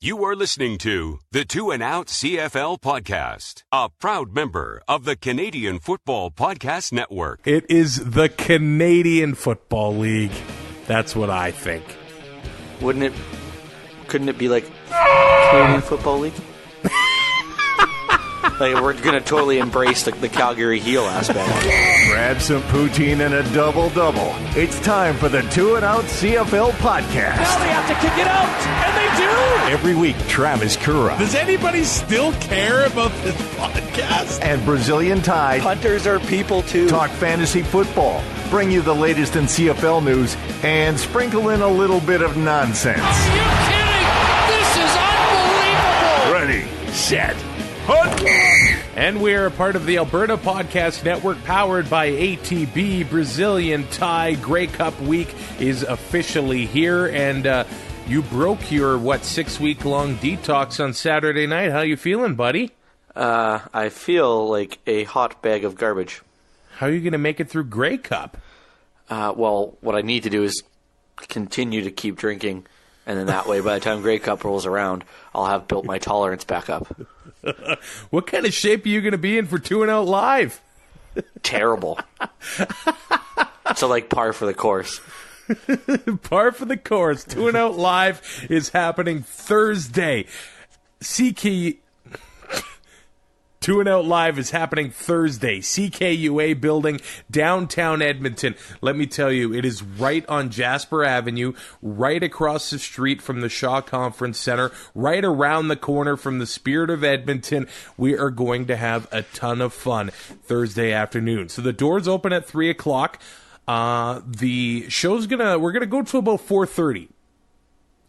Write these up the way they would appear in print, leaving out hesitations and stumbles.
You are listening to the Two and Out CFL podcast, a proud member of the Canadian Football Podcast Network. It is the Canadian Football League. That's what I think. Couldn't it be like Canadian Football League? Like, we're going to totally embrace the Calgary heel aspect. Grab some poutine and a double-double. It's time for the Two and Out CFL podcast. Now they have to kick it out, and they do! Every week, Travis Currah. Does anybody still care about this podcast? And Brazilian Ty. Punters are people, too. Talk fantasy football, bring you the latest in CFL news, and sprinkle in a little bit of nonsense. Are you kidding? This is unbelievable! Ready, set, hunt! And we are a part of the Alberta Podcast Network, powered by ATB. Brazilian Ty Grey Cup week is officially here, and you broke your, 6-week-long detox on Saturday night. How you feeling, buddy? I feel like a hot bag of garbage. How are you going to make it through Grey Cup? Well, what I need to do is continue to keep drinking, and then that way, by the time Grey Cup rolls around, I'll have built my tolerance back up. What kind of shape are you going to be in for Two and Out Live? Terrible. So, like, par for the course. Par for the course. Two and Out Live is happening Thursday. Two and Out Live is happening Thursday. CKUA building, downtown Edmonton. Let me tell you, it is right on Jasper Avenue, right across the street from the Shaw Conference Center, right around the corner from the Spirit of Edmonton. We are going to have a ton of fun Thursday afternoon. So the doors open at 3 o'clock. The show's we're gonna go to about 4:30,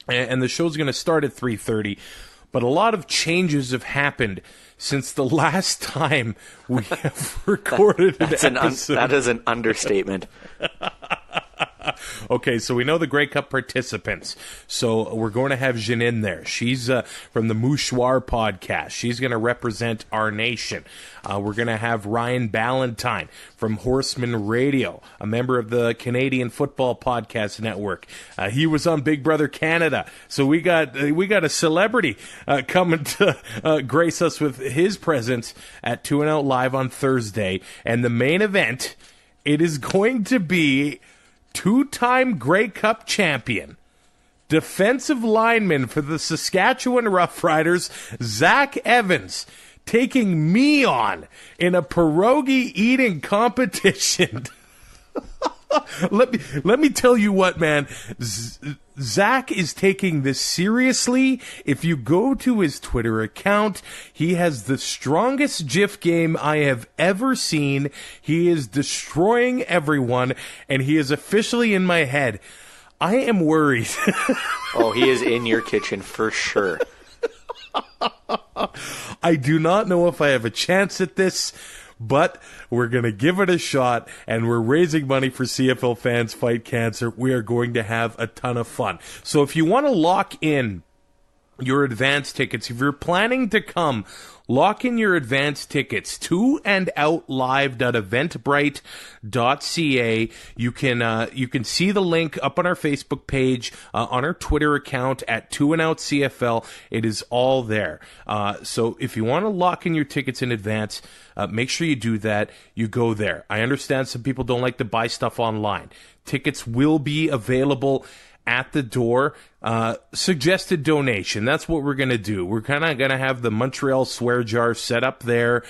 and the show's gonna start at 3:30. But a lot of changes have happened since the last time we have recorded an episode. That is an understatement. Okay, so we know the Grey Cup participants. So we're going to have Janine there. She's from the Mouchoir podcast. She's going to represent our nation. We're going to have Ryan Ballantyne from Horseman Radio, a member of the Canadian Football Podcast Network. He was on Big Brother Canada. So we got a celebrity coming to grace us with his presence at Two and Out Live on Thursday. And the main event, it is going to be two-time Grey Cup champion, defensive lineman for the Saskatchewan Roughriders, Zach Evans, taking me on in a pierogi eating competition. Let me tell you what, man. Zach is taking this seriously. If you go to his Twitter account, he has the strongest GIF game I have ever seen. He is destroying everyone, and he is officially in my head. I am worried. Oh, he is in your kitchen for sure. I do not know if I have a chance at this, but we're going to give it a shot, and we're raising money for CFL Fans Fight Cancer. We are going to have a ton of fun. So if you want to lock in your advance tickets, if you're planning to come, lock in your advance tickets, twoandoutlive.eventbrite.ca. You can see the link up on our Facebook page, on our Twitter account at Two and Out CFL. It is all there. So if you want to lock in your tickets in advance, make sure you do that. You go there. I understand some people don't like to buy stuff online. Tickets will be available at the door. Suggested donation. That's what we're going to do. We're kind of going to have the Montreal swear jar set up there.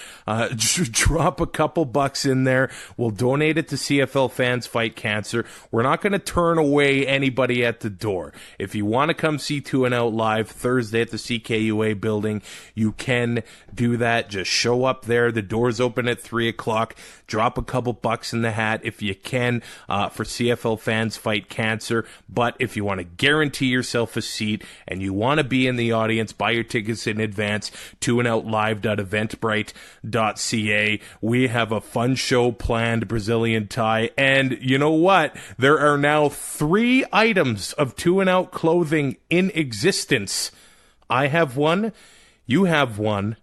Drop a couple bucks in there. We'll donate it to CFL Fans Fight Cancer. We're not going to turn away anybody at the door. If you want to come see Two and Out Live Thursday at the CKUA building, you can do that. Just show up there. The doors open at 3 o'clock. Drop a couple bucks in the hat if you can for CFL Fans Fight Cancer. But if you want to guarantee yourself a seat and you want to be in the audience, buy your tickets in advance. twoandoutlive.eventbrite.ca. We have a fun show planned, Brazilian Ty, and you know what? There are now 3 items of Two and Out clothing in existence. I have one, you have one,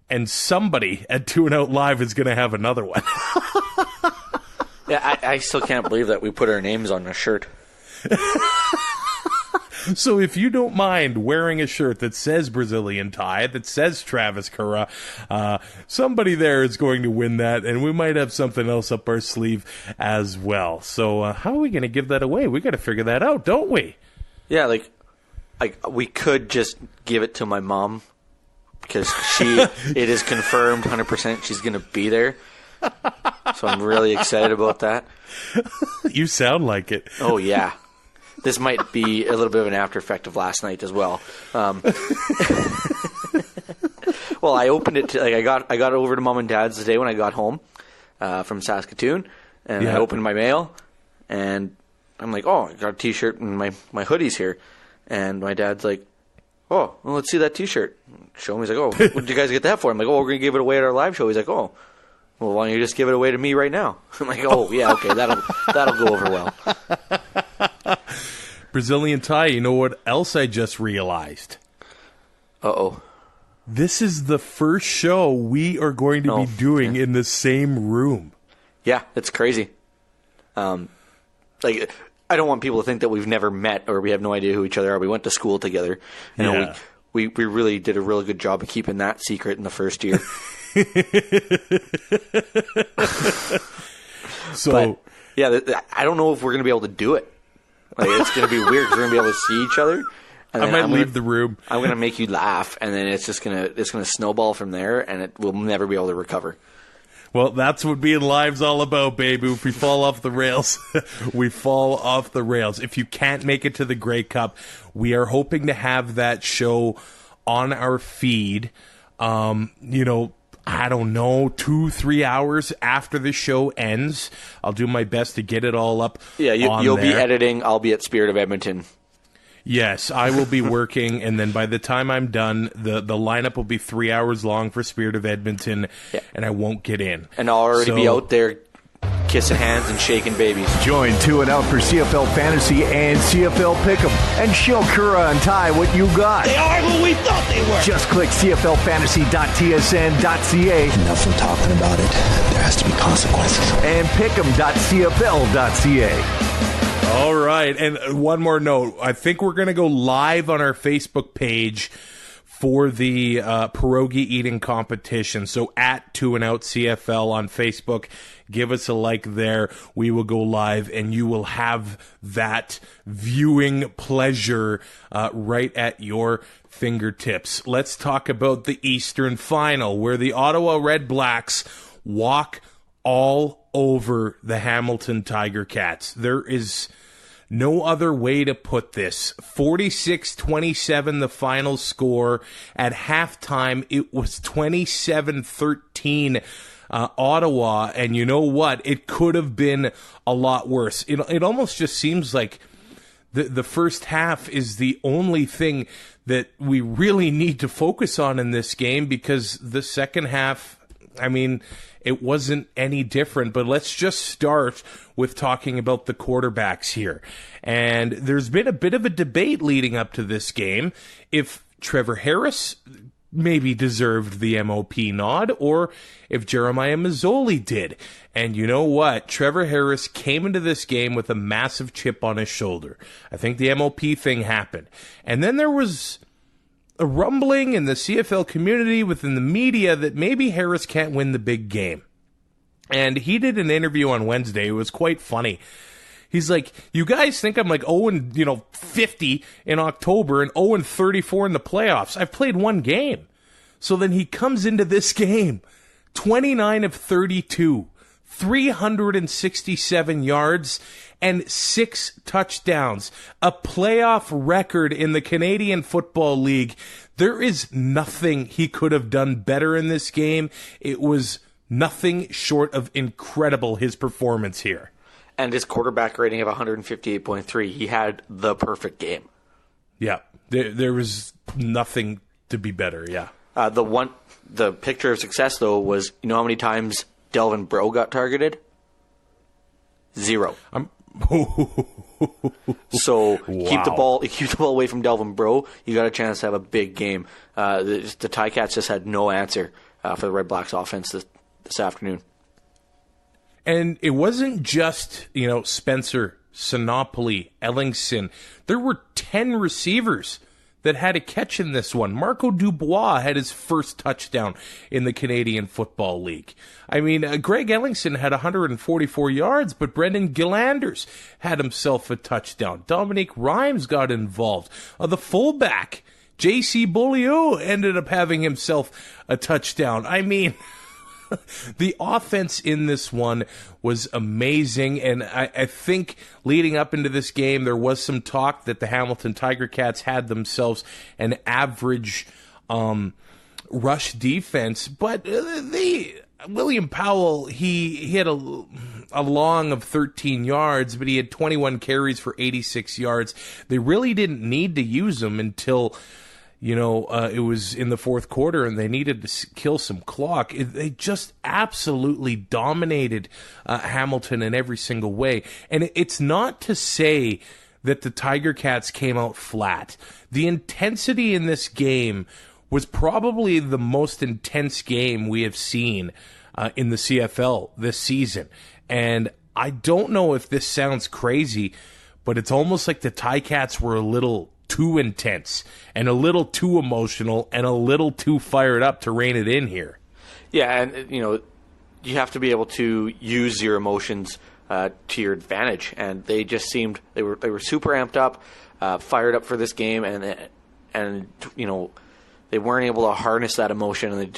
and somebody at Two and Out Live is going to have another one. Yeah, I still can't believe that we put our names on a shirt. So if you don't mind wearing a shirt that says Brazilian Ty, that says Travis Currah, somebody there is going to win that, and we might have something else up our sleeve as well. So how are we going to give that away? We got to figure that out, don't we? Yeah, like we could just give it to my mom because it is confirmed 100% she's going to be there. So I'm really excited about that. You sound like it. Oh, yeah. This might be a little bit of an after effect of last night as well. Well, I opened it to, I got over to Mom and Dad's the day when I got home from Saskatoon, and I opened my mail, and I'm like, oh, I got a T-shirt and my hoodie's here. And my dad's like, oh, well, let's see that T-shirt. Show me. He's like, oh, what did you guys get that for? I'm like, oh, we're going to give it away at our live show. He's like, oh, well, why don't you just give it away to me right now? I'm like, oh, yeah, okay, that'll go over well. Brazilian Ty, you know what else I just realized? Uh-oh. This is the first show we are going to be doing in the same room. Yeah, it's crazy. I don't want people to think that we've never met or we have no idea who each other are. We went to school together. We really did a really good job of keeping that secret in the first year. But, yeah, I don't know if we're going to be able to do it. Like, it's going to be weird because we're going to be able to see each other. And I might leave the room. I'm going to make you laugh, and then it's going to snowball from there, and we'll never be able to recover. Well, that's what being live's all about, baby. If we fall off the rails, we fall off the rails. If you can't make it to the Grey Cup, we are hoping to have that show on our feed, I don't know, 2-3 hours after the show ends. I'll do my best to get it all up. Yeah, you'll be editing. I'll be at Spirit of Edmonton. Yes, I will be working, and then by the time I'm done, the lineup will be 3 hours long for Spirit of Edmonton, and I won't get in. And I'll already be out there kissing hands and shaking babies. Join 2 and Out for CFL Fantasy and CFL Pick'em, and show Currah and Ty what you got. They are who we thought they were. Just click cflfantasy.tsn.ca. Enough from talking about it. There has to be consequences. And pick'em.cfl.ca. All right, and one more note. I think we're going to go live on our Facebook page for the pierogi eating competition. So at 2 and Out CFL on Facebook, give us a like there. We will go live, and you will have that viewing pleasure right at your fingertips. Let's talk about the Eastern Final, where the Ottawa Red Blacks walk all over the Hamilton Tiger Cats. There is no other way to put this. 46-27 the final score. At halftime, it was 27-13 Ottawa, and you know what? It could have been a lot worse. It almost just seems like the first half is the only thing that we really need to focus on in this game, because the second half, I mean, it wasn't any different. But let's just start with talking about the quarterbacks here. And there's been a bit of a debate leading up to this game if Trevor Harris maybe deserved the MOP nod, or if Jeremiah Mazzoli did. And you know what? Trevor Harris came into this game with a massive chip on his shoulder. I think the MOP thing happened. And then there was a rumbling in the CFL community within the media that maybe Harris can't win the big game. And he did an interview on Wednesday. It was quite funny. He's like, you guys think I'm like 0-50 in October and 0-34 in the playoffs. I've played one game. So then he comes into this game, 29 of 32, 367 yards, and 6 touchdowns. A playoff record in the Canadian Football League. There is nothing he could have done better in this game. It was nothing short of incredible, his performance here. And his quarterback rating of 158.3, he had the perfect game. Yeah, there was nothing to be better, yeah. The picture of success, though, was, you know how many times Delvin Breaux got targeted? 0. So keep the ball away from Delvin Breaux. You got a chance to have a big game. The Ticats just had no answer for the Red Blacks offense this afternoon. And it wasn't just, Spencer Sinopoli, Ellingson. There were 10 receivers that had a catch in this one. Marco Dubois had his first touchdown in the Canadian Football League. I mean, Greg Ellingson had 144 yards, but Brendan Gillanders had himself a touchdown. Dominique Rhymes got involved. The fullback, J.C. Beaulieu, ended up having himself a touchdown. I mean, the offense in this one was amazing, and I think leading up into this game, there was some talk that the Hamilton Tiger Cats had themselves an average rush defense, but William Powell, he had a long of 13 yards, but he had 21 carries for 86 yards. They really didn't need to use him until it was in the fourth quarter and they needed to kill some clock. They just absolutely dominated Hamilton in every single way. And it's not to say that the Tiger Cats came out flat. The intensity in this game was probably the most intense game we have seen in the CFL this season. And I don't know if this sounds crazy, but it's almost like the Ticats were a little too intense and a little too emotional and a little too fired up to rein it in here. Yeah, and you have to be able to use your emotions to your advantage, and they just seemed they were super amped up, fired up for this game, and they weren't able to harness that emotion, and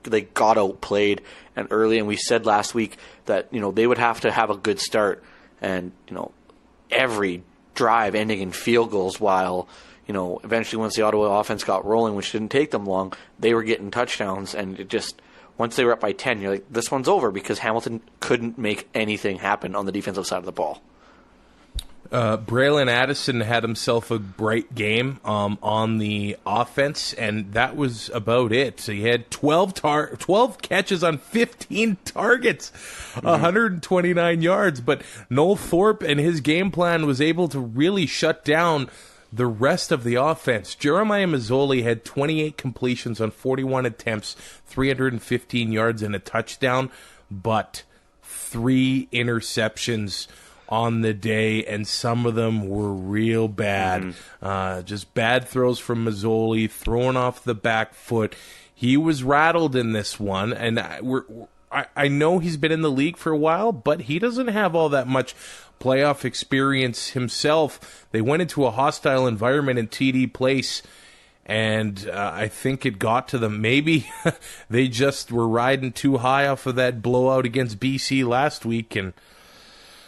they got outplayed and early. And we said last week that they would have to have a good start, and every drive ending in field goals, while eventually once the Ottawa offense got rolling, which didn't take them long, they were getting touchdowns, and it just once they were up by 10, you're like, this one's over, because Hamilton couldn't make anything happen on the defensive side of the ball. Braylon Addison had himself a bright game on the offense, and that was about it. So he had 12 catches on 15 targets, 129 yards. But Noel Thorpe and his game plan was able to really shut down the rest of the offense. Jeremiah Mazzoli had 28 completions on 41 attempts, 315 yards and a touchdown, but 3 interceptions on the day, and some of them were real bad. Just bad throws from Mazzoli, throwing off the back foot. He was rattled in this one, and I know he's been in the league for a while, but he doesn't have all that much playoff experience himself. They went into a hostile environment in TD Place, and I think it got to them. Maybe they just were riding too high off of that blowout against BC last week and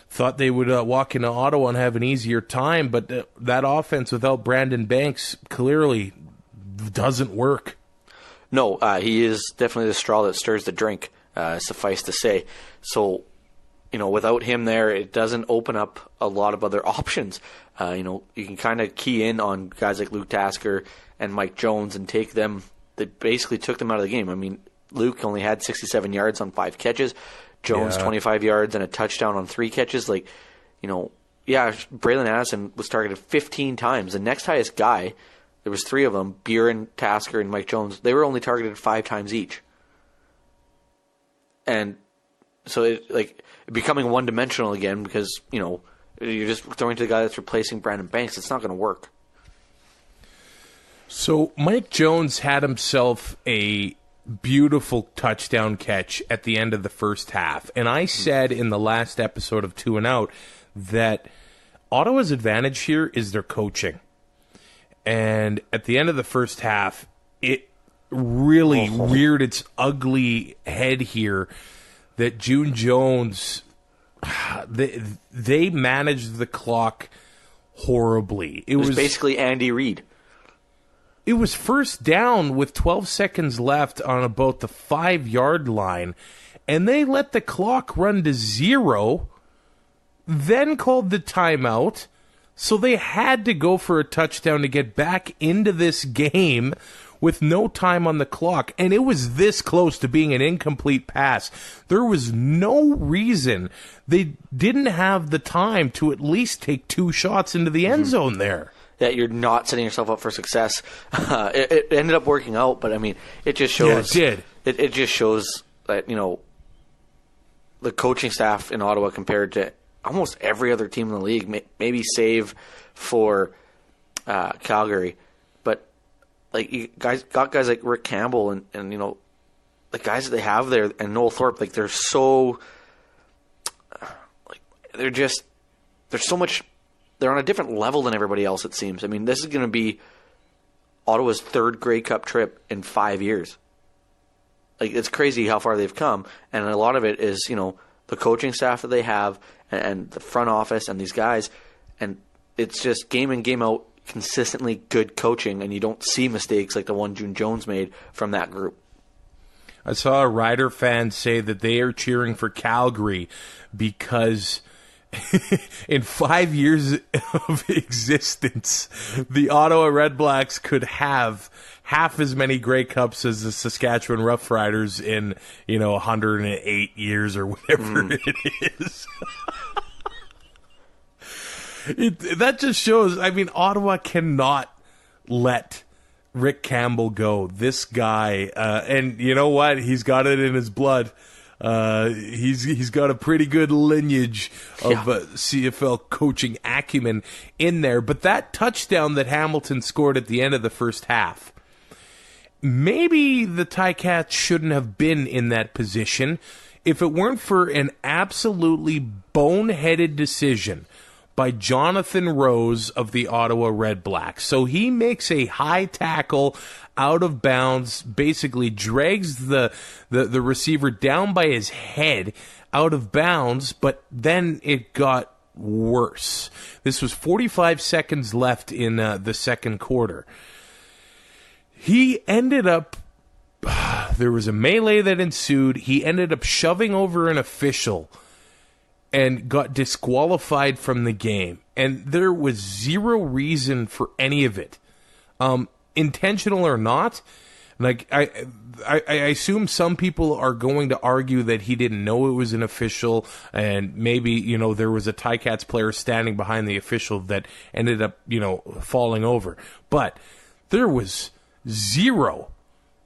thought they would walk into Ottawa and have an easier time, but that offense without Brandon Banks clearly doesn't work. No, he is definitely the straw that stirs the drink, suffice to say. So, without him there, it doesn't open up a lot of other options. You can kind of key in on guys like Luke Tasker and Mike Jones and take them. They basically took them out of the game. I mean, Luke only had 67 yards on 5 catches. Jones, 25 yards and a touchdown on 3 catches. Braylon Addison was targeted 15 times. The next highest guy, there was 3 of them, Buren, Tasker, and Mike Jones. They were only targeted 5 times each. And so it becoming one-dimensional again, because, you're just throwing to the guy that's replacing Brandon Banks. It's not going to work. So Mike Jones had himself a beautiful touchdown catch at the end of the first half. And I said in the last episode of 2 and Out that Ottawa's advantage here is their coaching. And at the end of the first half, it really reared its ugly head here that June Jones, they managed the clock horribly. It was basically Andy Reid. It was first down with 12 seconds left on about the 5-yard line, and they let the clock run to 0, then called the timeout, so they had to go for a touchdown to get back into this game with no time on the clock, and it was this close to being an incomplete pass. There was no reason they didn't have the time to at least take 2 shots into the end zone there. That you're not setting yourself up for success. It ended up working out, but I mean, it just shows. Yeah, it did. It just shows that the coaching staff in Ottawa compared to almost every other team in the league, maybe save for Calgary. But like you guys like Rick Campbell and the guys that they have there and Noel Thorpe, like they're so there's so much. They're on a different level than everybody else, it seems. I mean, this is going to be Ottawa's third Grey Cup trip in 5 years. Like, it's crazy how far they've come, and a lot of it is, the coaching staff that they have and the front office and these guys, and it's just game in, game out, consistently good coaching, and you don't see mistakes like the one June Jones made from that group. I saw a Rider fan say that they are cheering for Calgary because in 5 years of existence, the Ottawa Redblacks could have half as many Grey Cups as the Saskatchewan Roughriders in, 108 years or whatever it is. That just shows, Ottawa cannot let Rick Campbell go. This guy, and you know what? He's got it in his blood. He's got a pretty good lineage of CFL coaching acumen in there. But that touchdown that Hamilton scored at the end of the first half, maybe the Ticats shouldn't have been in that position if it weren't for an absolutely boneheaded decision by Jonathan Rose of the Ottawa Redblacks. So he makes a high tackle out of bounds, basically drags the receiver down by his head out of bounds, but then it got worse. This was 45 seconds left in the second quarter. He ended up, there was a melee that ensued. He ended up shoving over an official and got disqualified from the game. And there was zero reason for any of it. Intentional or not, like I assume some people are going to argue that he didn't know it was an official, and maybe there was a Ticats player standing behind the official that ended up falling over. But there was zero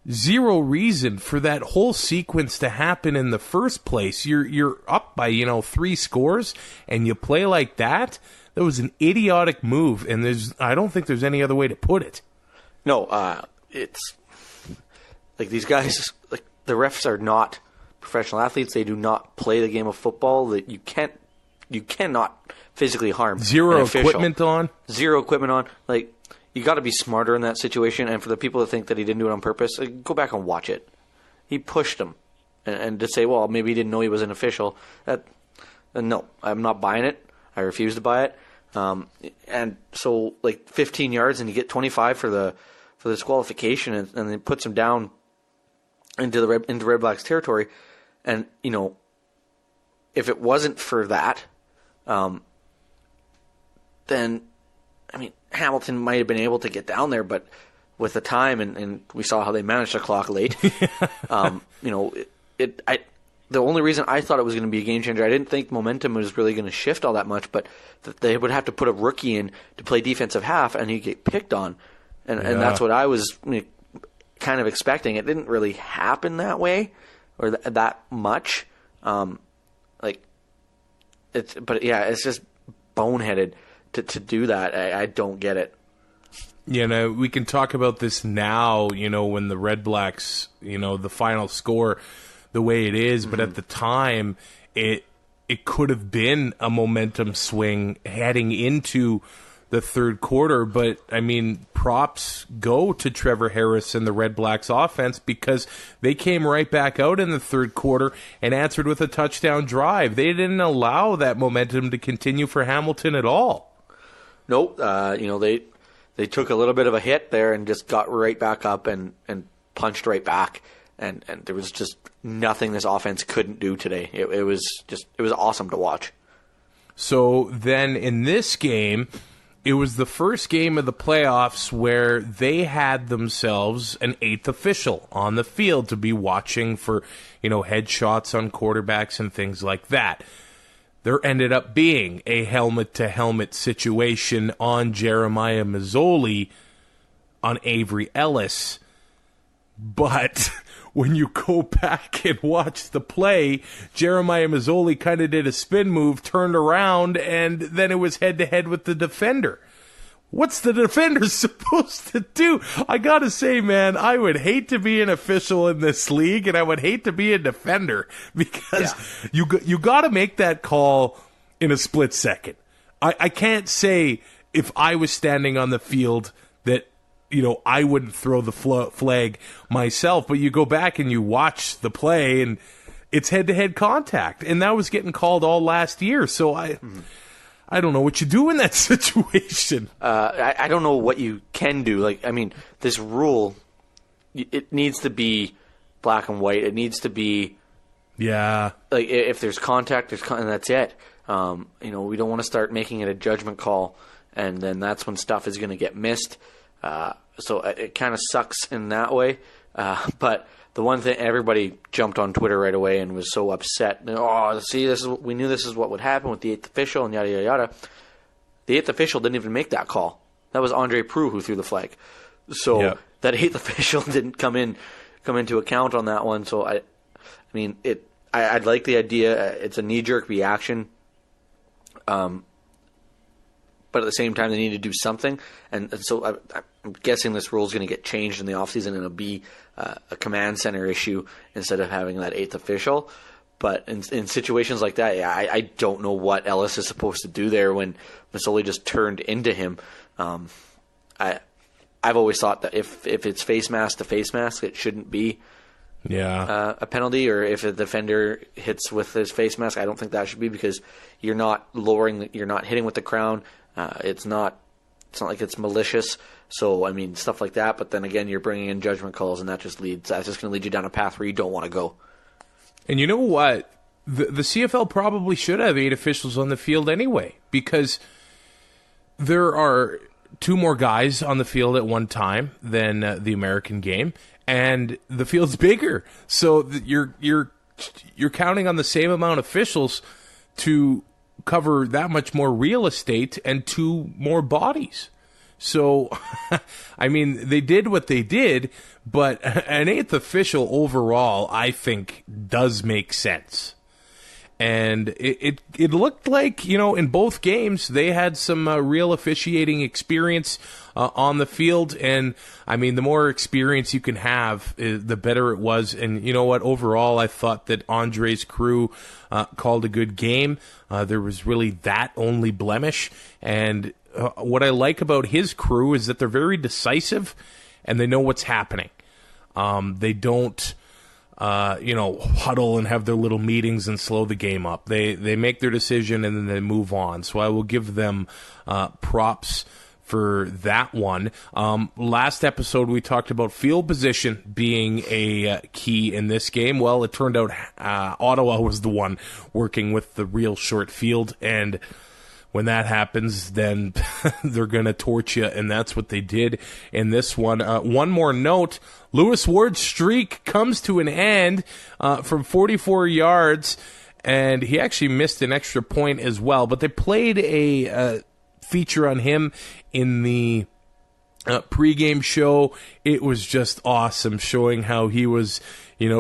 reason for that whole sequence to happen in the first place. You're up by 3 scores and you play like that. That was an idiotic move, and I don't think there's any other way to put it. No, it's like these guys, like the refs are not professional athletes. They do not play the game of football. That you cannot physically harm. Zero equipment on. Like, you got to be smarter in that situation. And for the people that think that he didn't do it on purpose, go back and watch it. He pushed him, and to say, well, maybe he didn't know he was an official. No, I'm not buying it. I refuse to buy it. And so, like 15 yards, and you get 25 for the disqualification, and it puts him down into Red Black's territory. And if it wasn't for that, then Hamilton might have been able to get down there, but with the time, and we saw how they managed the clock late. The only reason I thought it was going to be a game changer, I didn't think momentum was really going to shift all that much, but they would have to put a rookie in to play defensive half, and he'd get picked on. And that's what I was kind of expecting. It didn't really happen that way, or that much. It's just boneheaded to do that. I don't get it. We can talk about this now, when the Red Blacks, the final score the way it is, but at the time it could have been a momentum swing heading into the third quarter. But props go to Trevor Harris and the Red Blacks offense, because they came right back out in the third quarter and answered with a touchdown drive. They didn't allow that momentum to continue for Hamilton at all. Nope. They took a little bit of a hit there and just got right back up and punched right back. And there was just nothing this offense couldn't do today. It was awesome to watch. So then in this game, it was the first game of the playoffs where they had themselves an 8th official on the field to be watching for, headshots on quarterbacks and things like that. There ended up being a helmet-to-helmet situation on Jeremiah Mazzoli on Avery Ellis. But when you go back and watch the play, Jeremiah Mazzoli kind of did a spin move, turned around, and then it was head-to-head with the defender. What's the defender supposed to do? I gotta say, man, I would hate to be an official in this league, and I would hate to be a defender, because you gotta make that call in a split second. I can't say if I was standing on the field that, I wouldn't throw the flag myself, but you go back and you watch the play, and it's head-to-head contact, and that was getting called all last year, so I don't know what you do in that situation. I don't know what you can do. This rule, it needs to be black and white. It needs to be, if there's contact, and that's it. We don't want to start making it a judgment call, and then that's when stuff is going to get missed. So it kind of sucks in that way. But the one thing, everybody jumped on Twitter right away and was so upset. We knew this is what would happen with the eighth official and yada, yada, yada. The eighth official didn't even make that call. That was Andre Proulx who threw the flag. So that eighth official didn't come into account on that one. So I'd like the idea. It's a knee-jerk reaction. But at the same time, they need to do something. And so I'm guessing this rule is going to get changed in the offseason, and it'll be a command center issue instead of having that eighth official. But in situations like that, I don't know what Ellis is supposed to do there when Masoli just turned into him. I've always thought that if it's face mask to face mask, it shouldn't be a penalty. Or if a defender hits with his face mask, I don't think that should be, because you're not hitting with the crown. It's not like it's malicious. So, stuff like that. But then again, you're bringing in judgment calls, and that's just going to lead you down a path where you don't want to go. And you know what? The CFL probably should have 8 officials on the field anyway, because there are 2 more guys on the field at one time than the American game, and the field's bigger. So you're counting on the same amount of officials to cover that much more real estate and 2 more bodies. So, they did what they did, but an 8th official overall, I think, does make sense. And it looked like, in both games, they had some real officiating experience on the field. And, the more experience you can have, the better it was. And you know what? Overall, I thought that Andre's crew called a good game. There was really that only blemish. And what I like about his crew is that they're very decisive and they know what's happening. They don't, huddle and have their little meetings and slow the game up. They make their decision and then they move on. So I will give them props for that one. Last episode, we talked about field position being a key in this game. Well, it turned out Ottawa was the one working with the real short field, and when that happens, then they're going to torch you, and that's what they did in this one. One more note, Lewis Ward's streak comes to an end from 44 yards, and he actually missed an extra point as well, but they played a feature on him in the pregame show. It was just awesome, showing how he was,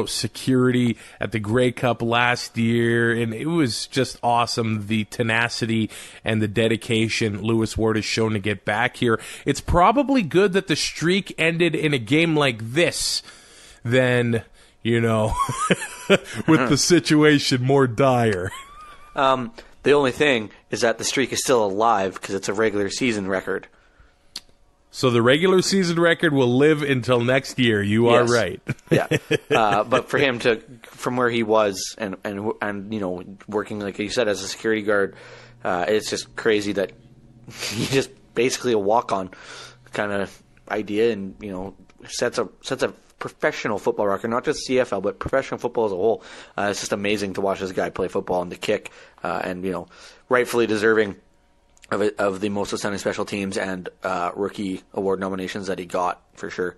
security at the Grey Cup last year, and it was just awesome, the tenacity and the dedication Lewis Ward has shown to get back here. It's probably good that the streak ended in a game like this than, with the situation more dire. The only thing is that the streak is still alive because it's a regular season record. So the regular season record will live until next year. You are right. Yeah. But for him from where he was and working, like you said, as a security guard, it's just crazy that he just basically a walk-on kind of idea, and sets a professional football record, not just CFL, but professional football as a whole. It's just amazing to watch this guy play football and to kick, and rightfully deserving of the most outstanding special teams and rookie award nominations that he got, for sure.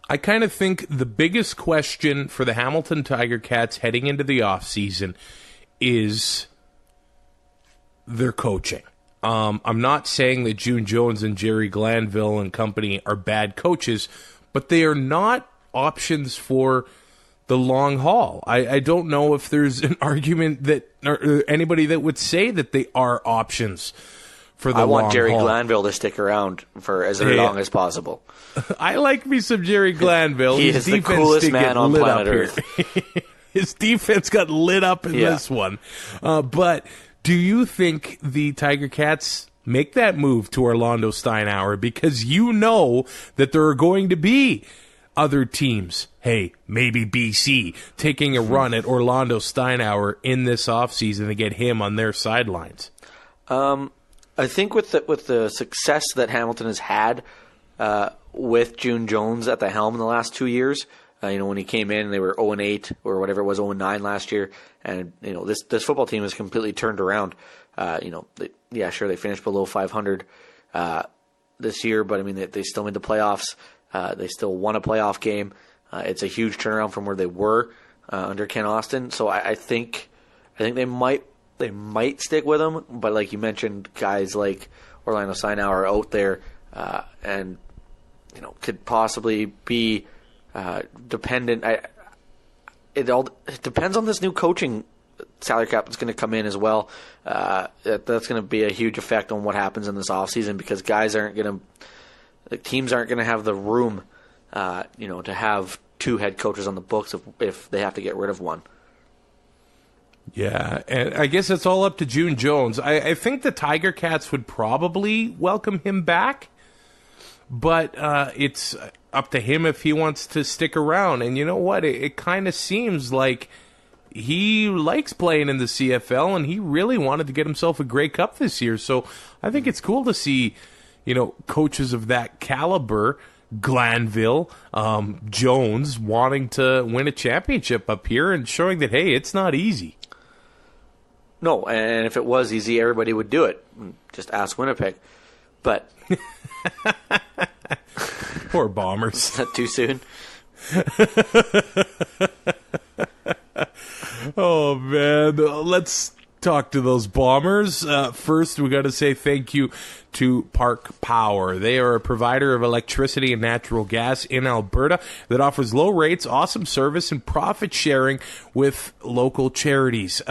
I kind of think the biggest question for the Hamilton Tiger Cats heading into the offseason is their coaching. I'm not saying that June Jones and Jerry Glanville and company are bad coaches, but they are not options for the long haul. I don't know if there's an argument that or anybody that would say that they are options for the long haul. I want Jerry Glanville to stick around for as long as possible. I like me some Jerry Glanville. He is the coolest man on planet Earth. His defense got lit up in this one. But do you think the Tiger Cats make that move to Orlando Steinauer? Because you know that there are going to be other teams, maybe BC, taking a run at Orlando Steinauer in this offseason to get him on their sidelines. I think with the success that Hamilton has had with June Jones at the helm in the last 2 years, when he came in, they were 0-8 or whatever it was, 0-9 last year, and this football team has completely turned around. They finished below 500 this year, but I mean they still made the playoffs. They still won a playoff game. It's a huge turnaround from where they were under Ken Austin. So I think they might stick with him. But like you mentioned, guys like Orlando Steinauer are out there and could possibly be dependent. It depends on this new coaching salary cap that's going to come in as well. That's going to be a huge effect on what happens in this offseason because teams aren't going to have the room, to have two head coaches on the books if they have to get rid of one. Yeah, and I guess it's all up to June Jones. I think the Tiger Cats would probably welcome him back, but it's up to him if he wants to stick around. And you know what? It kind of seems like he likes playing in the CFL, and he really wanted to get himself a Grey Cup this year. So I think it's cool to see coaches of that caliber, Glanville, Jones, wanting to win a championship up here and showing that, hey, it's not easy. No, and if it was easy, everybody would do it. Just ask Winnipeg. But poor Bombers. Is that too soon? Oh, man. Let's talk to those Bombers. First, we got to say thank you to Park Power. They are a provider of electricity and natural gas in Alberta that offers low rates, awesome service, and profit sharing with local charities.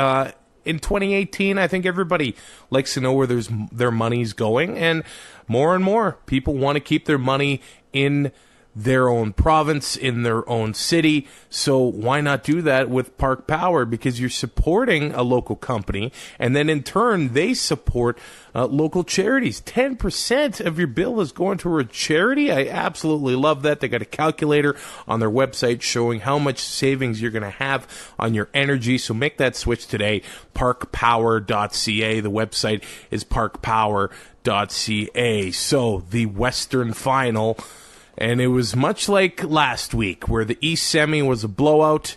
In 2018, I think everybody likes to know where their money's going, and more people want to keep their money in their own province, in their own city. So why not do that with Park Power? Because you're supporting a local company, and then in turn, they support local charities. 10% of your bill is going to a charity. I absolutely love that. They got a calculator on their website showing how much savings you're going to have on your energy. So make that switch today. parkpower.ca. The website is parkpower.ca. So the Western Final, and it was much like last week where the East Semi was a blowout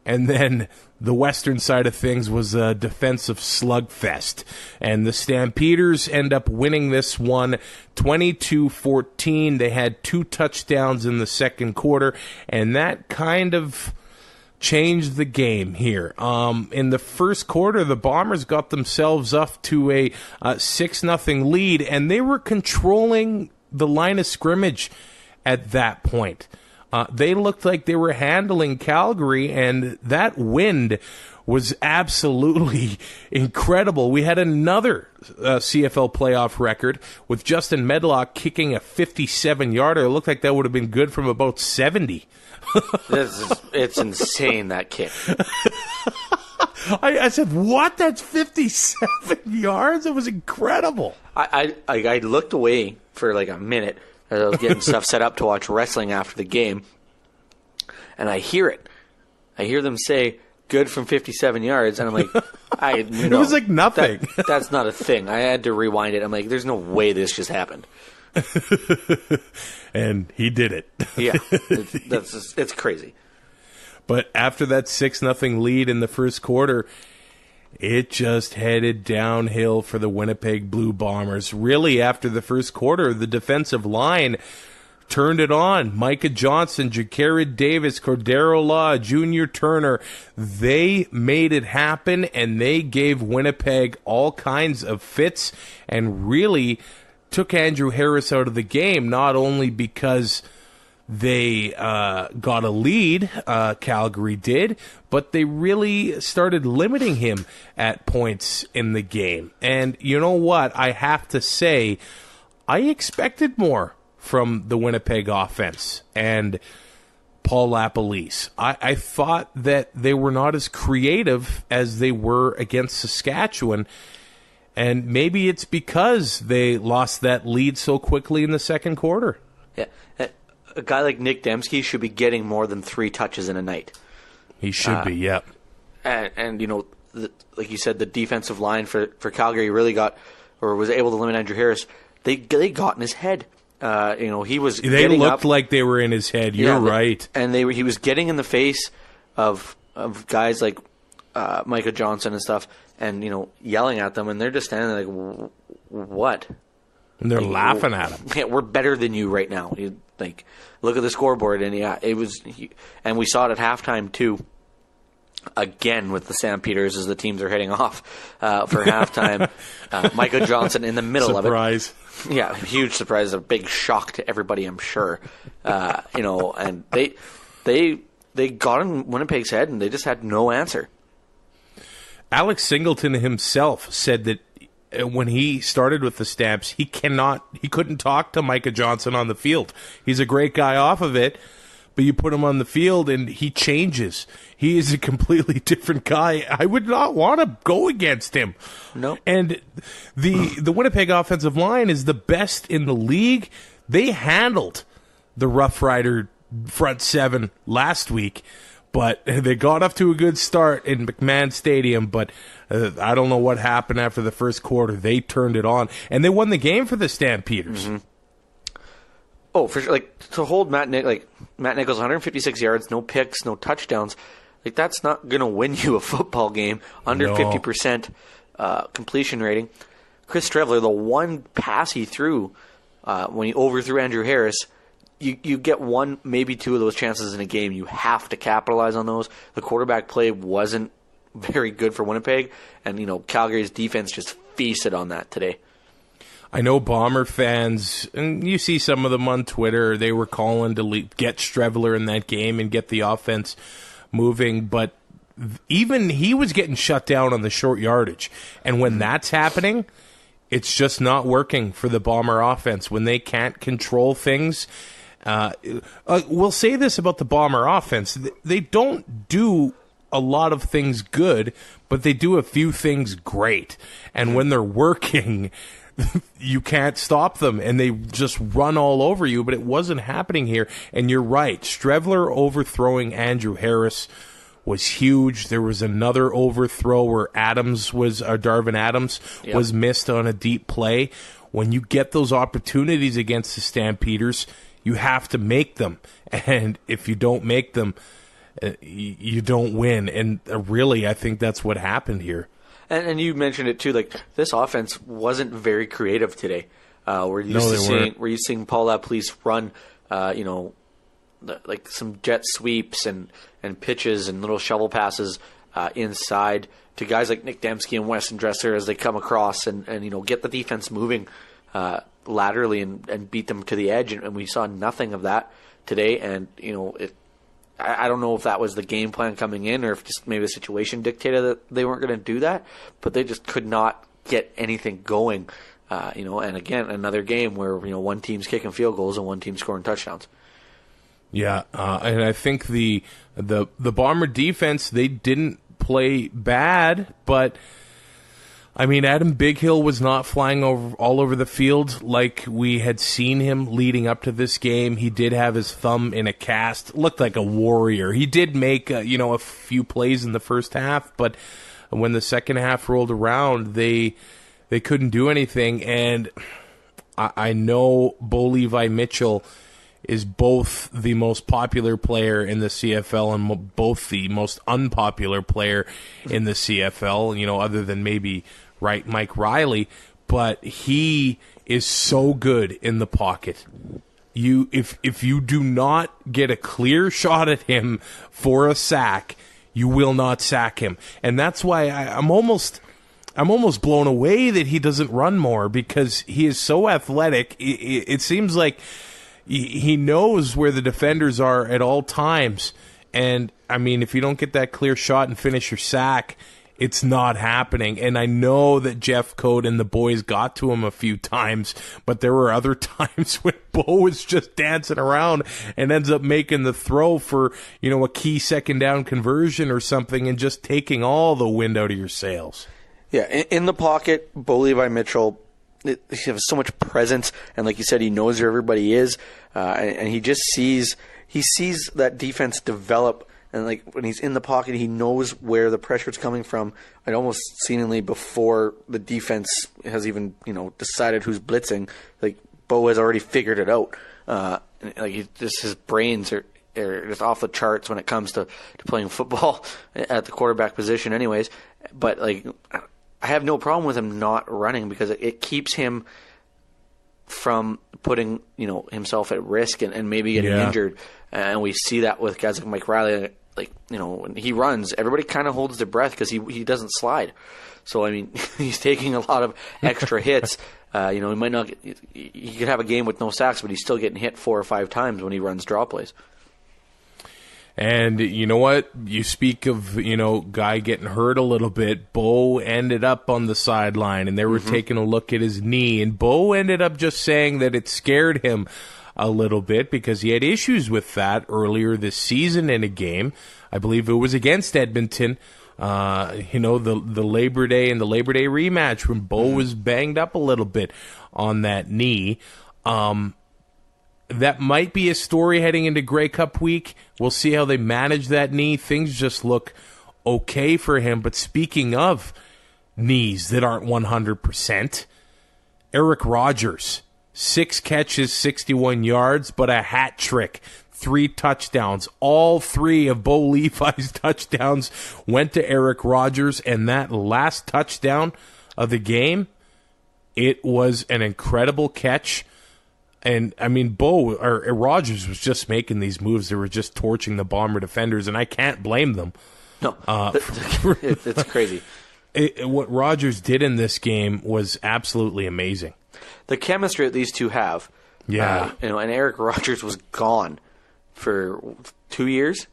and then the Western side of things was a defensive slugfest. And the Stampeders end up winning this one 22-14. They had 2 touchdowns in the second quarter, and that kind of changed the game here. In the first quarter, the Bombers got themselves up to a 6-0 lead, and they were controlling the line of scrimmage at that point. They looked like they were handling Calgary, and that wind was absolutely incredible. We had another CFL playoff record with Justin Medlock kicking a 57-yarder. It looked like that would have been good from about 70. It's insane, that kick. I said, what? That's 57 yards? It was incredible. I looked away for like a minute as I was getting stuff set up to watch wrestling after the game, and I hear it. I hear them say, good from 57 yards, and I'm like, it was like nothing. That's not a thing. I had to rewind it. I'm like, there's no way this just happened. And he did it. Yeah, it's crazy. But after that 6-0 lead in the first quarter, it just headed downhill for the Winnipeg Blue Bombers. Really, after the first quarter, the defensive line turned it on. Micah Johnson, Jacarid Davis, Cordero Law, Junior Turner, they made it happen, and they gave Winnipeg all kinds of fits and really took Andrew Harris out of the game, not only because they got a lead, Calgary did, but they really started limiting him at points in the game. And you know what? I have to say, I expected more from the Winnipeg offense and Paul LaPolice. I thought that they were not as creative as they were against Saskatchewan, and maybe it's because they lost that lead so quickly in the second quarter. Yeah. A guy like Nick Dembski should be getting more than 3 touches in a night. He should be, yeah. And you know, like you said, the defensive line for Calgary really was able to limit Andrew Harris. They got in his head. You know, he was. They looked like they were in his head. You're right. And he was getting in the face of guys like Micah Johnson and stuff, and you know, yelling at them, and they're just standing there like, what? And they're laughing at him. Yeah, we're better than you right now. Like, look at the scoreboard, and yeah, it was. And we saw it at halftime too. Again with the Stampeders as the teams are heading off for halftime. Micah Johnson in the middle surprise. of it. Yeah, huge surprise, a big shock to everybody, I'm sure. You know, and they got in Winnipeg's head, and they just had no answer. Alex Singleton himself said that when he started with the Stamps, he couldn't talk to Micah Johnson on the field. He's a great guy off of it, but you put him on the field and he changes. He is a completely different guy. I would not want to go against him. No. And the Winnipeg offensive line is the best in the league. They handled the Rough Rider front seven last week, but they got off to a good start in McMahon Stadium, but I don't know what happened after the first quarter. They turned it on, and they won the game for the Stampeders. Mm-hmm. Oh, for sure. Like, to hold Matt Nichols 156 yards, no picks, no touchdowns, like, that's not going to win you a football game under 50% completion rating. Chris Streveler, the one pass he threw when he overthrew Andrew Harris, you get one, maybe two of those chances in a game. You have to capitalize on those. The quarterback play wasn't very good for Winnipeg, and, you know, Calgary's defense just feasted on that today. I know Bomber fans, and you see some of them on Twitter, they were calling to get Streveler in that game and get the offense moving, but even he was getting shut down on the short yardage. And when that's happening, it's just not working for the Bomber offense. When they can't control things, we'll say this about the Bomber offense. They don't do a lot of things good, but they do a few things great. And when they're working, you can't stop them, and they just run all over you, but it wasn't happening here. And you're right, Streveler overthrowing Andrew Harris was huge. There was another overthrow where Darvin Adams was missed on a deep play. When you get those opportunities against the Stampeders, you have to make them, and if you don't make them, you don't win. And really, I think that's what happened here. And you mentioned it too. Like, this offense wasn't very creative today. We're used to seeing Paul LaPolice run, you know, like some jet sweeps and pitches and little shovel passes inside to guys like Nick Dembski and Weston Dresser as they come across and you know, get the defense moving laterally and beat them to the edge. And we saw nothing of that today. And you know, I don't know if that was the game plan coming in or if just maybe the situation dictated that they weren't going to do that, but they just could not get anything going. You know, and again, another game where, you know, one team's kicking field goals and one team's scoring touchdowns. Yeah, and I think the Bomber defense, they didn't play bad, but I mean, Adam Bighill was not flying all over the field like we had seen him leading up to this game. He did have his thumb in a cast, looked like a warrior. He did make a few plays in the first half, but when the second half rolled around, they couldn't do anything. And I know Bo Levi Mitchell is both the most popular player in the CFL and both the most unpopular player in the CFL, you know, other than maybe Mike Riley, but he is so good in the pocket. If you do not get a clear shot at him for a sack, you will not sack him. And that's why I'm almost blown away that he doesn't run more, because he is so athletic. It seems like, he knows where the defenders are at all times. And, I mean, if you don't get that clear shot and finish your sack, it's not happening. And I know that Jeff Coate and the boys got to him a few times, but there were other times when Bo was just dancing around and ends up making the throw for, a key second down conversion or something and just taking all the wind out of your sails. Yeah, in the pocket, Bo Levi Mitchell, he has so much presence, and like you said, he knows where everybody is, and he just sees that defense develop. And like when he's in the pocket, he knows where the pressure's coming from. And almost seemingly before the defense has even decided who's blitzing, like Bo has already figured it out. His brains are just off the charts when it comes to playing football at the quarterback position, anyways. But like, I have no problem with him not running because it keeps him from putting himself at risk and maybe getting injured. And we see that with guys like Mike Riley. When he runs, everybody kind of holds their breath because he doesn't slide. So, I mean, he's taking a lot of extra hits. He might not he could have a game with no sacks, but he's still getting hit 4 or 5 times when he runs draw plays. And you know what? You speak of, guy getting hurt a little bit. Bo ended up on the sideline, and they were taking a look at his knee. And Bo ended up just saying that it scared him a little bit because he had issues with that earlier this season in a game. I believe it was against Edmonton, the Labor Day and the Labor Day rematch when Bo was banged up a little bit on that knee. That might be a story heading into Grey Cup week. We'll see how they manage that knee. Things just look okay for him. But speaking of knees that aren't 100%, Eric Rogers, 6 catches, 61 yards, but a hat trick, 3 touchdowns. All 3 of Bo Levi's touchdowns went to Eric Rogers, and that last touchdown of the game, it was an incredible catch. And, I mean, Rogers was just making these moves. They were just torching the Bomber defenders, and I can't blame them. No, it's crazy. What Rogers did in this game was absolutely amazing. The chemistry that these two have. Yeah. And Eric Rogers was gone for 2 years.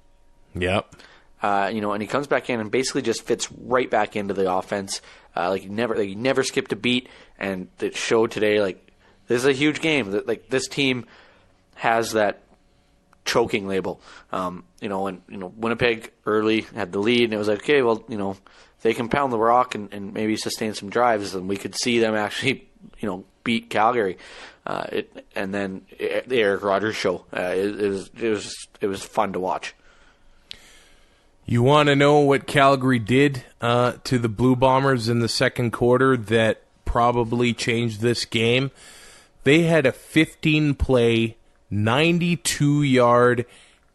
Yep. And he comes back in and basically just fits right back into the offense. He never skipped a beat, and it showed today, this is a huge game. That this team has that choking label. Winnipeg early had the lead, and it was like, okay, well, they can pound the rock and maybe sustain some drives, and we could see them actually, beat Calgary. And then the Eric Rogers show. It was fun to watch. You want to know what Calgary did to the Blue Bombers in the second quarter that probably changed this game? They had a 15-play, 92-yard,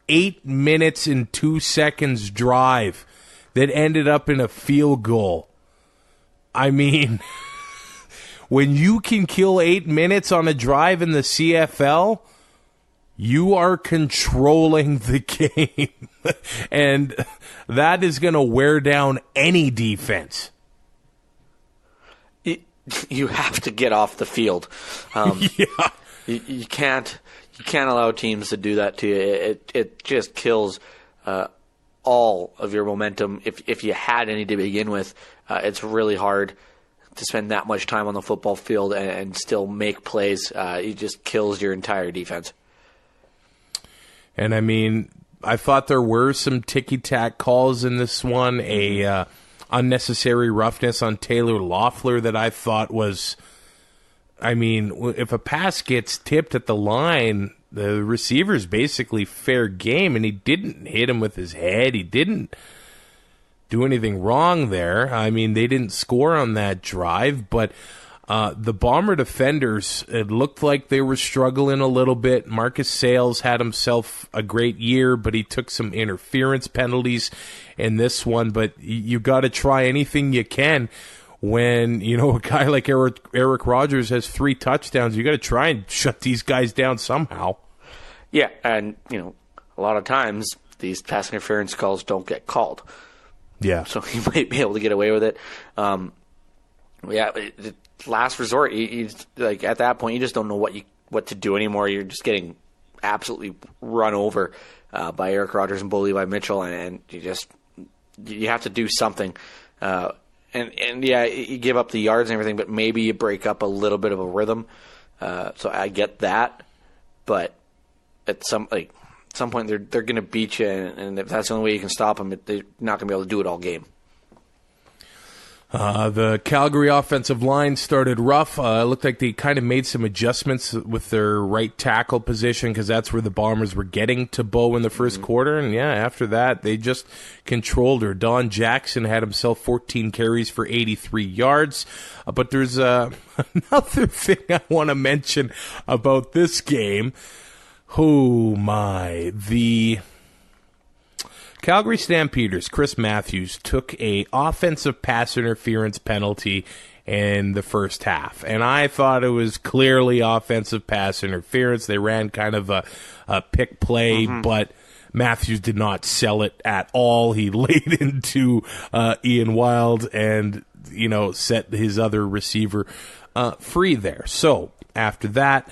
8 minutes and 2 seconds drive that ended up in a field goal. I mean, when you can kill 8 minutes on a drive in the CFL, you are controlling the game. And that is going to wear down any defense. You have to get off the field. Yeah. You can't allow teams to do that to you. It just kills all of your momentum. If you had any to begin with, it's really hard to spend that much time on the football field and still make plays. It just kills your entire defense. And I mean, I thought there were some ticky-tack calls in this one. Unnecessary roughness on Taylor Loeffler that I thought was, I mean, if a pass gets tipped at the line, the receiver's basically fair game, and he didn't hit him with his head. He didn't do anything wrong there. I mean, they didn't score on that drive, but the Bomber defenders, it looked like they were struggling a little bit. Marcus Sayles had himself a great year, but he took some interference penalties in this one. But you got to try anything you can when, a guy like Eric Rogers has 3 touchdowns. You got to try and shut these guys down somehow. Yeah, and, a lot of times these pass interference calls don't get called. Yeah. So he might be able to get away with it. Last resort, you at that point, you just don't know what to do anymore. You're just getting absolutely run over by Eric Rogers and Bo Levi Mitchell, and you have to do something. And yeah, you give up the yards and everything, but maybe you break up a little bit of a rhythm. So I get that, but at some point they're going to beat you, and if that's the only way you can stop them, they're not going to be able to do it all game. The Calgary offensive line started rough. It looked like they kind of made some adjustments with their right tackle position because that's where the Bombers were getting to Bo in the first quarter. And, yeah, after that, they just controlled her. Don Jackson had himself 14 carries for 83 yards. But there's another thing I want to mention about this game. Oh, my. The Calgary Stampeders, Chris Matthews, took a offensive pass interference penalty in the first half. And I thought it was clearly offensive pass interference. They ran kind of a pick play, but Matthews did not sell it at all. He laid into Ian Wild and, set his other receiver free there. So after that,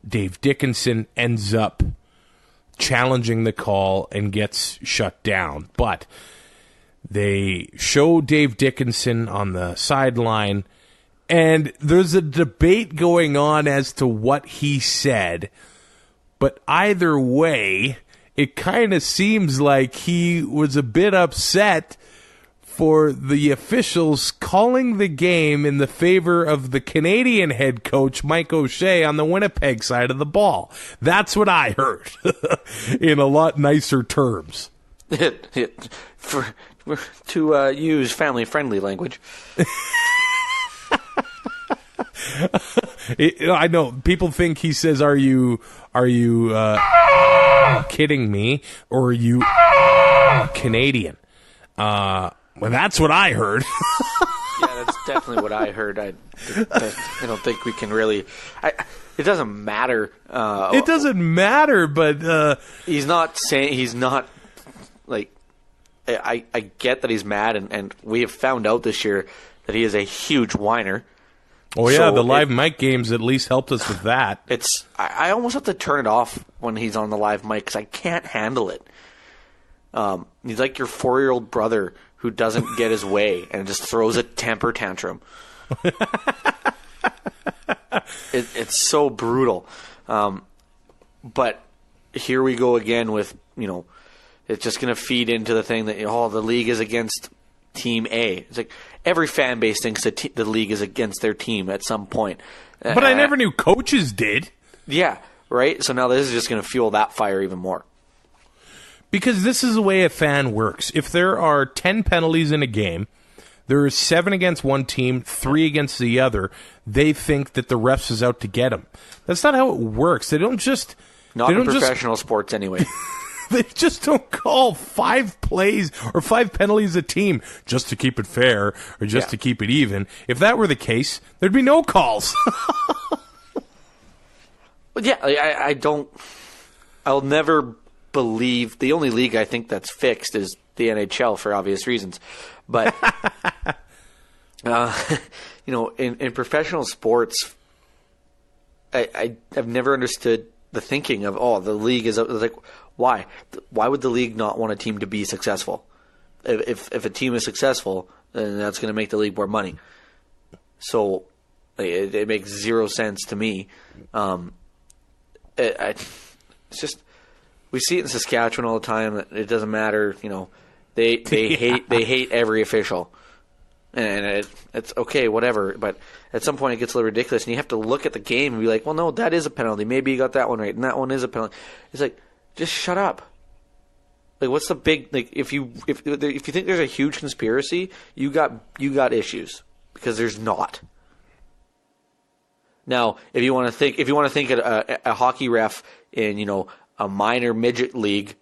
Dave Dickinson ends up challenging the call and gets shut down. But they show Dave Dickinson on the sideline, and there's a debate going on as to what he said. But either way, it kind of seems like he was a bit upset for the officials calling the game in the favor of the Canadian head coach, Mike O'Shea, on the Winnipeg side of the ball. That's what I heard in a lot nicer terms. To use family-friendly language. I know people think he says, "Are you kidding me, or are you Canadian?" Well, that's what I heard. Yeah, that's definitely what I heard. I don't think we can really. It doesn't matter. It doesn't matter, but he's not saying he's not like. I get that he's mad, and we have found out this year that he is a huge whiner. Oh yeah, so the live mic games at least helped us with that. I almost have to turn it off when he's on the live mic because I can't handle it. He's like your 4-year-old brother who doesn't get his way and just throws a temper tantrum. It's so brutal. But here we go again with, it's just going to feed into the thing that, the league is against Team A. It's like every fan base thinks that the league is against their team at some point. But I never knew coaches did. Yeah, right? So now this is just going to fuel that fire even more. Because this is the way a fan works. If there are 10 penalties in a game, there are 7 against one team, 3 against the other. They think that the refs is out to get them. That's not how it works. They don't just... Not in professional sports anyway. They just don't call 5 plays or 5 penalties a team just to keep it fair or just to keep it even. If that were the case, there'd be no calls. Well, yeah, I don't... I'll never... believe the only league I think that's fixed is the NHL for obvious reasons, but in professional sports, I've never understood the thinking of the league is like why would the league not want a team to be successful? If a team is successful, then that's going to make the league more money. So it makes zero sense to me. It's just. We see it in Saskatchewan all the time. That it doesn't matter, they hate every official, and it's okay, whatever. But at some point, it gets a little ridiculous, and you have to look at the game and be like, "Well, no, that is a penalty. Maybe you got that one right, and that one is a penalty." It's like, just shut up. Like, what's the big if you think there's a huge conspiracy, you got issues because there's not. Now, if you want to think a hockey ref in a minor midget league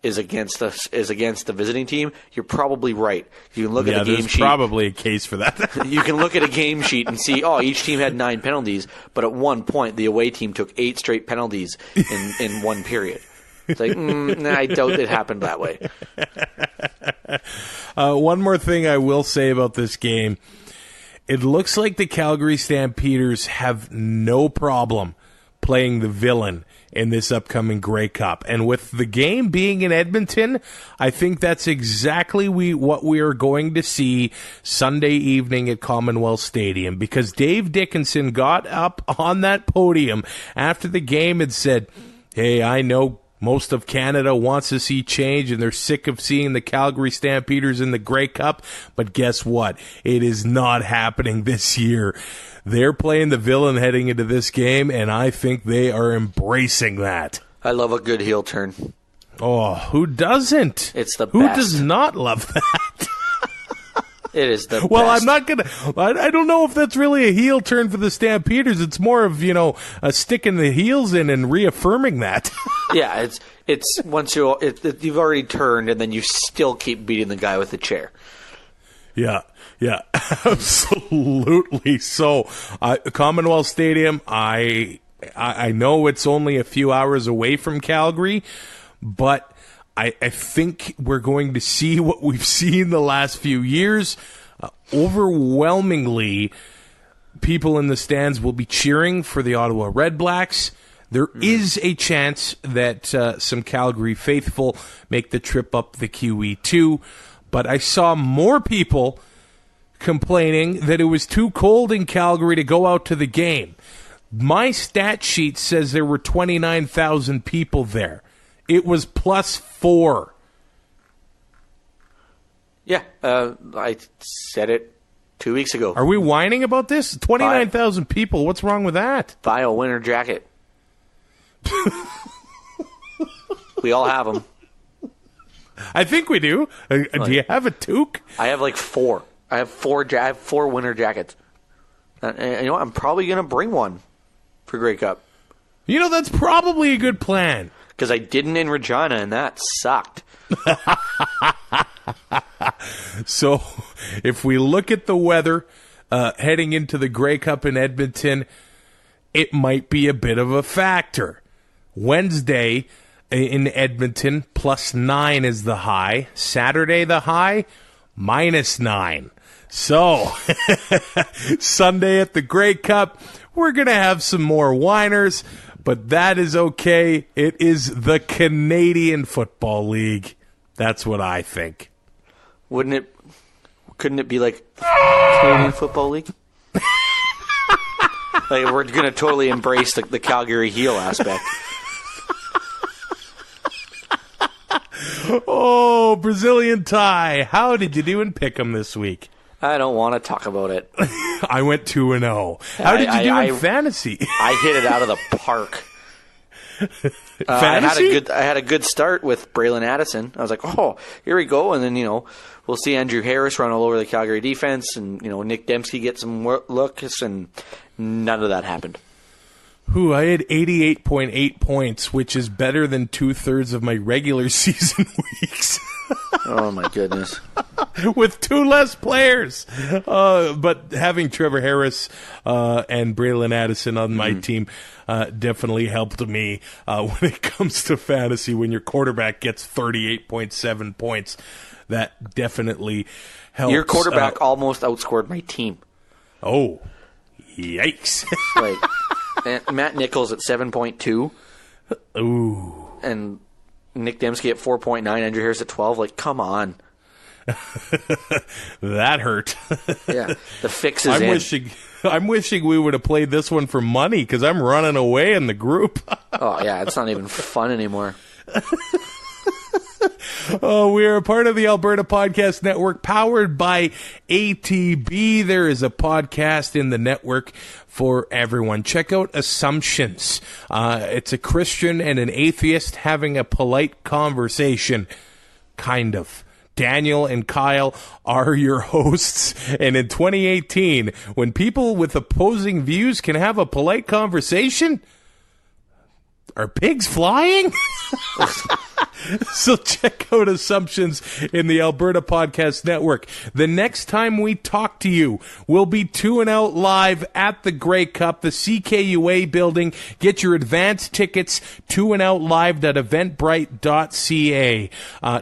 is against the visiting team, you're probably right. You can look at the game sheet. There's probably a case for that. You can look at a game sheet and see, each team had 9 penalties, but at one point the away team took 8 straight penalties in one period. It's like, I doubt it happened that way. One more thing I will say about this game. It looks like the Calgary Stampeders have no problem playing the villain in this upcoming Grey Cup. And with the game being in Edmonton, I think that's exactly what we are going to see Sunday evening at Commonwealth Stadium, because Dave Dickinson got up on that podium after the game and said, hey, I know most of Canada wants to see change, and they're sick of seeing the Calgary Stampeders in the Grey Cup, but guess what? It is not happening this year. They're playing the villain heading into this game, and I think they are embracing that. I love a good heel turn. Oh, who doesn't? It's the Who best. does not love that? It is the Well, best. I'm not going to... I don't know if that's really a heel turn for the Stampeders. It's more of, sticking the heels in and reaffirming that. Yeah, it's once you've already turned, and then you still keep beating the guy with the chair. Yeah, absolutely. So, Commonwealth Stadium, I know it's only a few hours away from Calgary, but I think we're going to see what we've seen the last few years. Overwhelmingly, people in the stands will be cheering for the Ottawa Red Blacks. There is a chance that some Calgary faithful make the trip up the QE2, but I saw more people complaining that it was too cold in Calgary to go out to the game. My stat sheet says there were 29,000 people there. It was +4. Yeah, I said it 2 weeks ago. Are we whining about this? 29,000 people. What's wrong with that? Buy a winter jacket. We all have them. I think we do. Do you have a toque? I have like 4. I have 4 winter jackets. And you know what? I'm probably going to bring one for Grey Cup. That's probably a good plan. Because I didn't in Regina, and that sucked. So, if we look at the weather heading into the Grey Cup in Edmonton, it might be a bit of a factor. Wednesday in Edmonton, +9 is the high. Saturday, the high, -9. So, Sunday at the Grey Cup, we're going to have some more whiners, but that is okay. It is the Canadian Football League. That's what I think. Couldn't it be like Canadian Football League? Like, we're going to totally embrace the Calgary heel aspect. Oh, Brazilian Ty, how did you do in Pick'em this week? I don't want to talk about it. I went 2-0. How did you do in fantasy? I hit it out of the park. Fantasy? I had a good start with Braylon Addison. I was like, oh, here we go. And then, we'll see Andrew Harris run all over the Calgary defense, and, Nick Dembski get some looks, and none of that happened. I had 88.8 points, which is better than 2/3 of my regular season weeks. Oh, my goodness. With 2 less players. But having Trevor Harris and Braylon Addison on my team definitely helped me when it comes to fantasy. When your quarterback gets 38.7 points, that definitely helps. Your quarterback almost outscored my team. Oh, yikes. And Matt Nichols at 7.2. Ooh. And Nick Dembski at 4.9, Andrew Harris at 12. Come on. That hurt. Yeah, the fix is I'm wishing we would have played this one for money, because I'm running away in the group. Oh, yeah, it's not even fun anymore. Oh, we are a part of the Alberta Podcast Network, powered by ATB. There is a podcast in the network for everyone. Check out Assumptions. It's a Christian and an atheist having a polite conversation. Kind of. Daniel and Kyle are your hosts. And in 2018, when people with opposing views can have a polite conversation, are pigs flying? So check out Assumptions in the Alberta Podcast Network. The next time we talk to you, we'll be 2-Out live at the Grey Cup, the CKUA building. Get your advance tickets, 2-Out live at eventbrite.ca.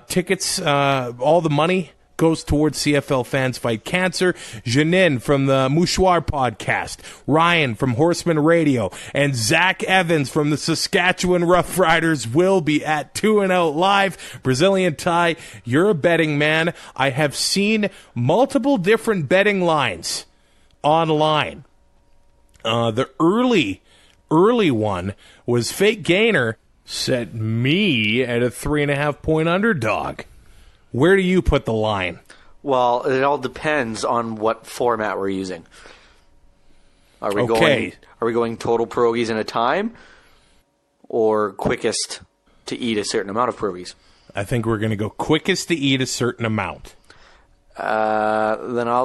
Tickets, all the money goes towards CFL Fans Fight Cancer. Janine from the Mouchoir Podcast, Ryan from Horseman Radio, and Zach Evans from the Saskatchewan Rough Riders will be at 2 and Out Live. Brazilian Ty, you're a betting man. I have seen multiple different betting lines online. The early one was Fake Gainer set me at a 3.5 point underdog. Where do you put the line? Well, it all depends on what format we're using. Are we going total pierogies in a time, or quickest to eat a certain amount of pierogies? I think we're going to go quickest to eat a certain amount. Then I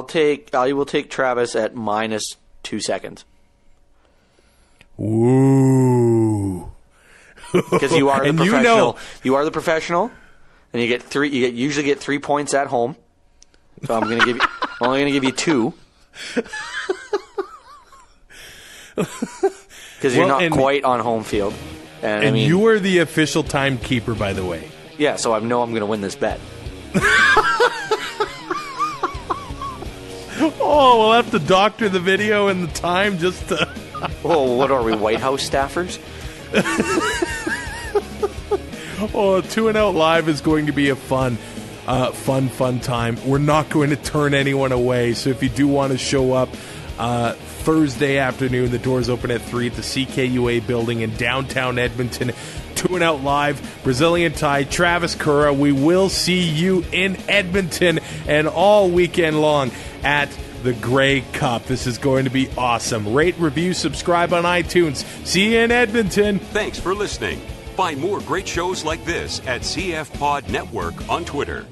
will take Travis at minus 2 seconds. Ooh. Because you are the professional. You are the professional, and you get three. You usually get 3 points at home. So I'm only going to give you 2. Because you're not quite on home field. And I mean, you are the official timekeeper, by the way. Yeah, so I know I'm going to win this bet. Oh, we'll have to doctor the video and the time just to... Oh, what are we, White House staffers? Oh, 2 and Out Live is going to be a fun time. We're not going to turn anyone away, so if you do want to show up Thursday afternoon, the doors open at 3 at the CKUA building in downtown Edmonton. 2 and Out Live, Brazilian Ty, Travis Currah. We will see you in Edmonton and all weekend long at the Grey Cup. This is going to be awesome. Rate, review, subscribe on iTunes. See you in Edmonton. Thanks for listening. Find more great shows like this at CF Pod Network on Twitter.